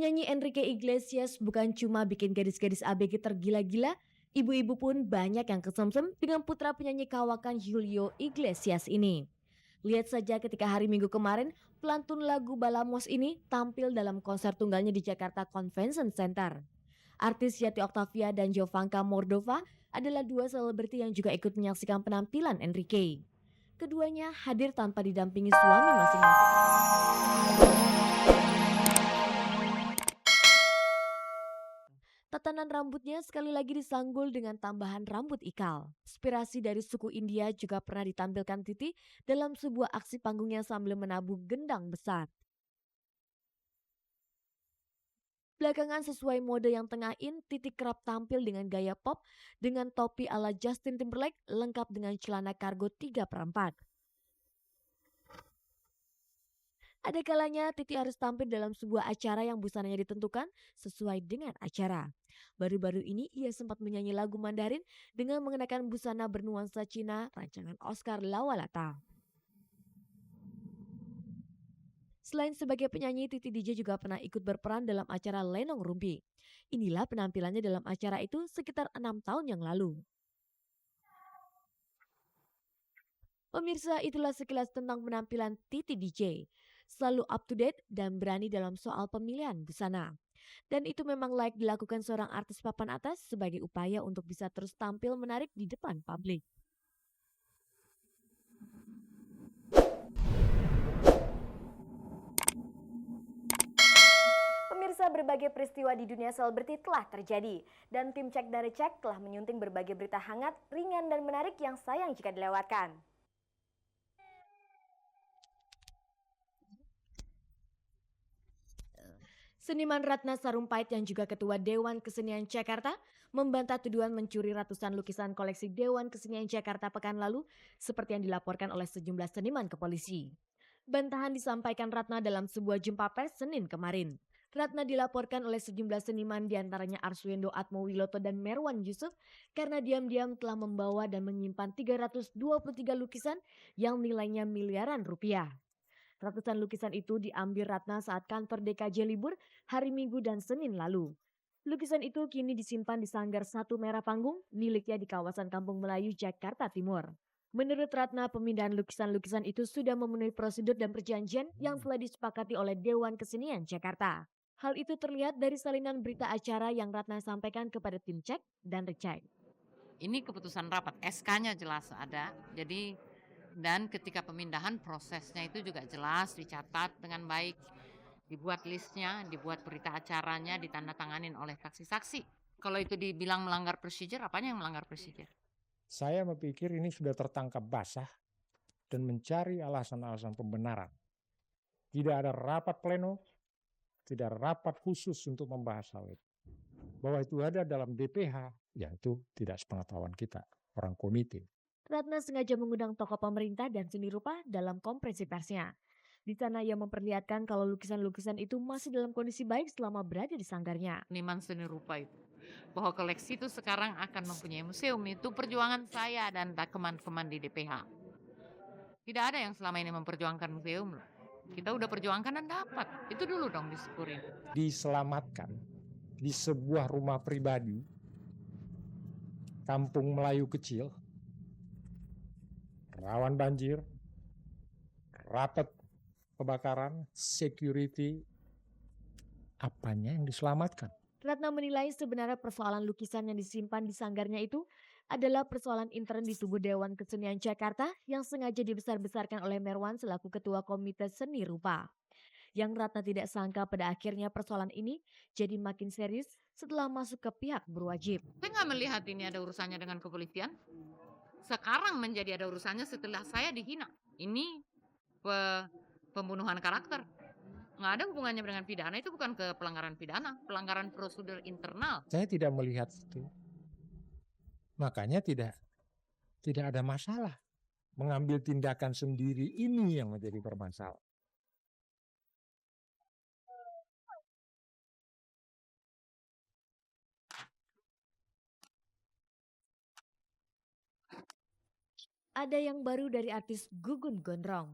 Penyanyi Enrique Iglesias bukan cuma bikin gadis-gadis ABG tergila-gila, ibu-ibu pun banyak yang kesemsem dengan putra penyanyi kawakan Julio Iglesias ini. Lihat saja ketika hari Minggu kemarin, pelantun lagu Balamos ini tampil dalam konser tunggalnya di Jakarta Convention Center. Artis Yati Octavia dan Jovanka Mordova adalah dua selebriti yang juga ikut menyaksikan penampilan Enrique. Keduanya hadir tanpa didampingi suami masing-masing. Tatanan rambutnya sekali lagi disanggul dengan tambahan rambut ikal. Inspirasi dari suku India juga pernah ditampilkan Titi dalam sebuah aksi panggungnya sambil menabuh gendang besar. Belakangan sesuai mode yang tengah in, Titi kerap tampil dengan gaya pop dengan topi ala Justin Timberlake lengkap dengan celana kargo 3/4. Ada kalanya Titi harus tampil dalam sebuah acara yang busananya ditentukan sesuai dengan acara. Baru-baru ini ia sempat menyanyi lagu Mandarin dengan mengenakan busana bernuansa Cina rancangan Oscar Lawalata. Selain sebagai penyanyi, Titi DJ juga pernah ikut berperan dalam acara Lenong Rumpi. Inilah penampilannya dalam acara itu sekitar 6 tahun yang lalu. Pemirsa, itulah sekilas tentang penampilan Titi DJ. Selalu up to date dan berani dalam soal pemilihan busana. Dan itu memang layak dilakukan seorang artis papan atas sebagai upaya untuk bisa terus tampil menarik di depan publik. Pemirsa, berbagai peristiwa di dunia selebriti telah terjadi. Dan tim Cek dari Cek telah menyunting berbagai berita hangat, ringan, dan menarik yang sayang jika dilewatkan. Seniman Ratna Sarumpait yang juga Ketua Dewan Kesenian Jakarta membantah tuduhan mencuri ratusan lukisan koleksi Dewan Kesenian Jakarta pekan lalu seperti yang dilaporkan oleh sejumlah seniman ke polisi. Bantahan disampaikan Ratna dalam sebuah jumpa pers Senin kemarin. Ratna dilaporkan oleh sejumlah seniman diantaranya Arswendo Atmowiloto dan Merwan Yusuf karena diam-diam telah membawa dan menyimpan 323 lukisan yang nilainya miliaran rupiah. Ratusan lukisan itu diambil Ratna saat kantor DKJ libur hari Minggu dan Senin lalu. Lukisan itu kini disimpan di Sanggar 1 Merah Panggung miliknya di kawasan Kampung Melayu, Jakarta Timur. Menurut Ratna, pemindahan lukisan-lukisan itu sudah memenuhi prosedur dan perjanjian yang telah disepakati oleh Dewan Kesenian Jakarta. Hal itu terlihat dari salinan berita acara yang Ratna sampaikan kepada tim Cek dan Recek. Ini keputusan rapat, SK-nya jelas ada. Jadi dan ketika pemindahan prosesnya itu juga jelas dicatat dengan baik, dibuat listnya, dibuat berita acaranya, ditandatanganin oleh saksi-saksi. Kalau itu dibilang melanggar prosedur, apanya yang melanggar prosedur? Saya berpikir ini sudah tertangkap basah dan mencari alasan-alasan pembenaran. Tidak ada rapat pleno, tidak ada rapat khusus untuk membahas hal itu. Bahwa itu ada dalam DPH, ya itu tidak sepengetahuan kita, orang komite. Ratna sengaja mengundang tokoh pemerintah dan seni rupa dalam konferensi persnya. Di sana ia memperlihatkan kalau lukisan-lukisan itu masih dalam kondisi baik selama berada di sanggarnya. Seniman seni rupa itu. Bahwa koleksi itu sekarang akan mempunyai museum, itu perjuangan saya dan teman-teman di DPH. Tidak ada yang selama ini memperjuangkan museum loh. Kita udah perjuangkan dan dapat. Itu dulu dong disyukurin. Diselamatkan di sebuah rumah pribadi, kampung Melayu kecil, rawan banjir, rapat kebakaran, security, apanya yang diselamatkan? Ratna menilai sebenarnya persoalan lukisan yang disimpan di sanggarnya itu adalah persoalan intern di tubuh Dewan Kesenian Jakarta yang sengaja dibesar-besarkan oleh Merwan selaku Ketua Komite Seni Rupa. Yang Ratna tidak sangka pada akhirnya persoalan ini jadi makin serius setelah masuk ke pihak berwajib. Saya nggak melihat ini ada urusannya dengan kepolisian. Sekarang menjadi ada urusannya setelah saya dihina. Ini pembunuhan karakter. Nggak ada hubungannya dengan pidana, itu bukan ke pelanggaran pidana, pelanggaran prosedur internal. Saya tidak melihat itu. Makanya tidak ada masalah. Mengambil tindakan sendiri ini yang menjadi bermasalah. Ada yang baru dari artis Gugun Gondrong.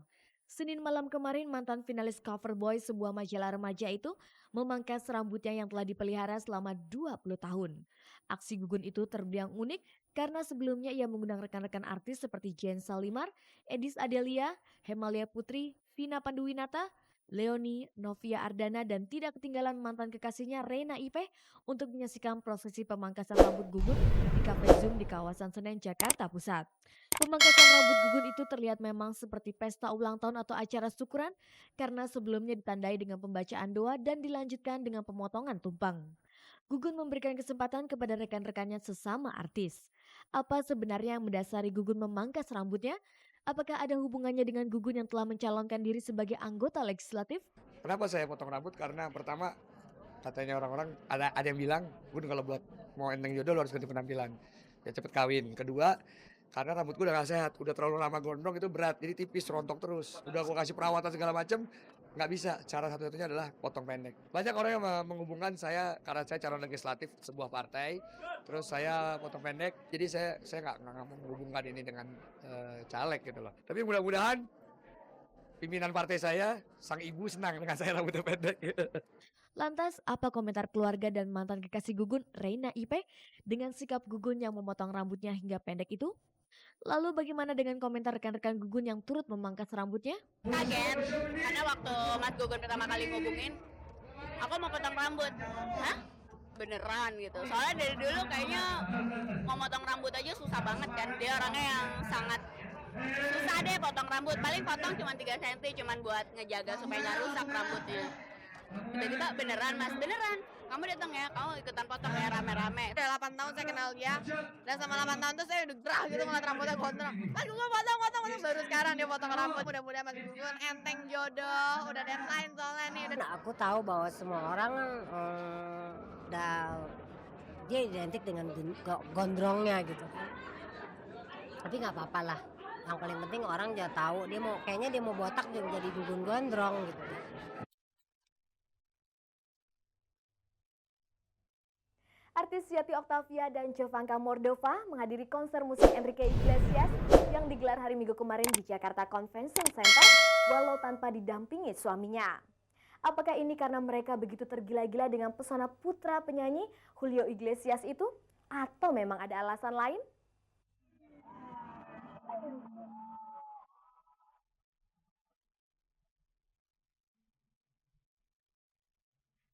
Senin malam kemarin mantan finalis Cover Boy sebuah majalah remaja itu memangkas rambutnya yang telah dipelihara selama 20 tahun. Aksi Gugun itu terbilang unik karena sebelumnya ia mengundang rekan-rekan artis seperti Jen Salimar, Edis Adelia, Hemalia Putri, Vina Panduwinata, Leoni, Novia Ardana dan tidak ketinggalan mantan kekasihnya Reina Ipe untuk menyaksikan prosesi pemangkasan rambut Gugun di kafe Zoom di kawasan Senen, Jakarta Pusat. Pemangkasan rambut Gugun itu terlihat memang seperti pesta ulang tahun atau acara syukuran karena sebelumnya ditandai dengan pembacaan doa dan dilanjutkan dengan pemotongan tumpang. Gugun memberikan kesempatan kepada rekan-rekannya sesama artis. Apa sebenarnya yang mendasari Gugun memangkas rambutnya? Apakah ada hubungannya dengan Gugun yang telah mencalonkan diri sebagai anggota legislatif? Kenapa saya potong rambut? Karena pertama katanya orang-orang ada yang bilang, Gun kalau buat mau enteng jodoh lo harus ganti penampilan, ya cepet kawin. Kedua, karena rambutku udah gak sehat, udah terlalu lama gondrong itu berat, jadi tipis, rontok terus. Udah aku kasih perawatan segala macam, nggak bisa. Cara satu-satunya adalah potong pendek. Banyak orang yang menghubungkan saya karena saya calon legislatif sebuah partai, terus saya potong pendek. Jadi saya nggak menghubungkan ini dengan caleg gitu loh. Tapi mudah-mudahan pimpinan partai saya, sang ibu senang dengan saya rambutnya pendek. Lantas, apa komentar keluarga dan mantan kekasih Gugun, Reina Ipe, dengan sikap Gugun yang memotong rambutnya hingga pendek itu? Lalu bagaimana dengan komentar rekan-rekan Gugun yang turut memangkas rambutnya? Kaget, karena waktu Mas Gugun pertama kali ngubungin, aku mau potong rambut. Hah? Beneran gitu. Soalnya dari dulu kayaknya mau potong rambut aja susah banget kan. Dia orangnya yang sangat susah deh potong rambut. Paling potong cuma 3 cm, cuma buat ngejaga supaya nggak rusak rambutnya. Tiba-tiba beneran Mas, beneran. Kamu datang ya, kamu ikutan potong ya rame-rame. Udah 8 tahun saya kenal dia, dan sama 8 tahun tuh saya udah gerah gitu ngeliat rambutnya gondrong. Mas Gugun potong, baru sekarang dia potong rambut. Mudah-mudahan Mas Gugun enteng jodoh, udah deadline soalnya nih. Nah, aku tahu bahwa semua orang udah dia identik dengan gondrongnya gitu kan. Tapi nggak apa-apa lah. Yang paling penting orang dia tahu kayaknya dia mau botak juga jadi Gugun gondrong gitu. Artis Yati Octavia dan Jovanka Mordova menghadiri konser musik Enrique Iglesias yang digelar hari Minggu kemarin di Jakarta Convention Center walau tanpa didampingi suaminya. Apakah ini karena mereka begitu tergila-gila dengan pesona putra penyanyi Julio Iglesias itu? Atau memang ada alasan lain?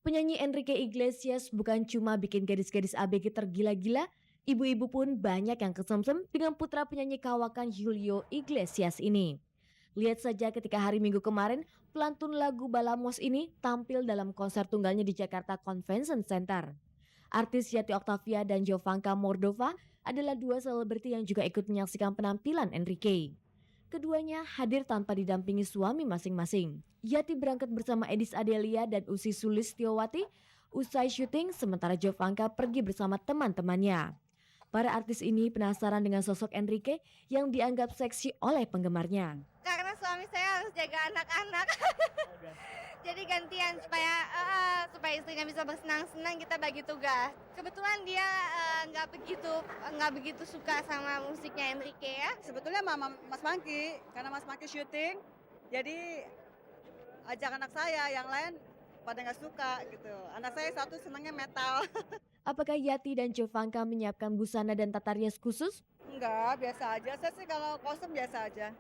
Penyanyi Enrique Iglesias bukan cuma bikin gadis-gadis ABG tergila-gila, ibu-ibu pun banyak yang kesemsem dengan putra penyanyi kawakan Julio Iglesias ini. Lihat saja ketika hari Minggu kemarin, pelantun lagu Balamos ini tampil dalam konser tunggalnya di Jakarta Convention Center. Artis Yati Octavia dan Jovanka Mordova adalah dua selebriti yang juga ikut menyaksikan penampilan Enrique. Keduanya hadir tanpa didampingi suami masing-masing. Yati berangkat bersama Edis Adelia dan Ussy Sulistyowati usai syuting, sementara Jovanka pergi bersama teman-temannya. Para artis ini penasaran dengan sosok Enrique yang dianggap seksi oleh penggemarnya. Karena suami saya harus jaga anak-anak. Jadi gantian supaya istrinya bisa bersenang-senang, kita bagi tugas. Kebetulan dia nggak begitu suka sama musiknya Enrique ya. Sebetulnya Mas Mangki, karena Mas Mangki syuting, jadi ajak anak saya, yang lain pada nggak suka gitu. Anak saya satu senangnya metal. Apakah Yati dan Jovanka menyiapkan busana dan tata rias khusus? Enggak, biasa aja. Saya sih kalau kostum biasa aja.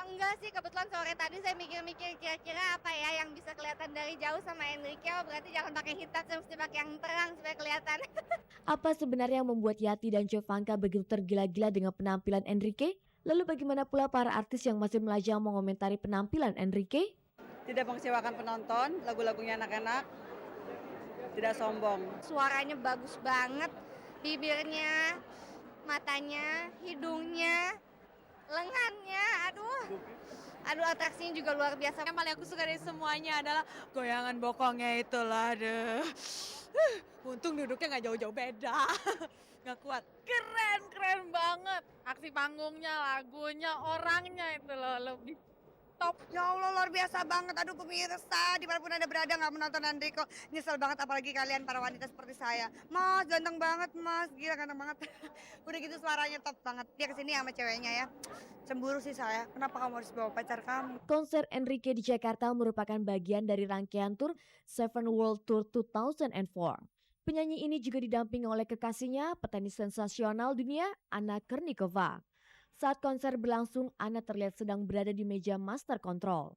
Enggak sih, kebetulan sore tadi saya mikir-mikir kira-kira apa ya yang bisa kelihatan dari jauh sama Enrique. Oh, berarti jangan pakai hitam, saya mesti pakai yang terang supaya kelihatan. Apa sebenarnya yang membuat Yati dan Jovanka begitu tergila-gila dengan penampilan Enrique? Lalu bagaimana pula para artis yang masih melajang mengomentari penampilan Enrique? Tidak mengecewakan penonton, lagu-lagunya anak-anak, tidak sombong. Suaranya bagus banget, bibirnya, matanya, hidungnya, lengannya, aduh atraksinya juga luar biasa. Yang paling aku suka dari semuanya adalah goyangan bokongnya itulah, untung duduknya nggak jauh-jauh beda, nggak kuat. Keren banget, aksi panggungnya, lagunya, orangnya itu loh lebih top. Ya Allah luar biasa banget. Aduh pemirsa, dimanapun Anda berada nggak menonton Enrico. Nyesel banget apalagi kalian para wanita seperti saya. Mas ganteng banget mas, gila ganteng banget. Udah gitu suaranya top banget. Dia kesini sama ceweknya ya. Cemburu sih saya, kenapa kamu harus bawa pacar kamu? Konser Enrique di Jakarta merupakan bagian dari rangkaian tur Seven World Tour 2004. Penyanyi ini juga didampingi oleh kekasihnya, petenis sensasional dunia, Anna Kurnikova. Saat konser berlangsung, Anna terlihat sedang berada di meja master control.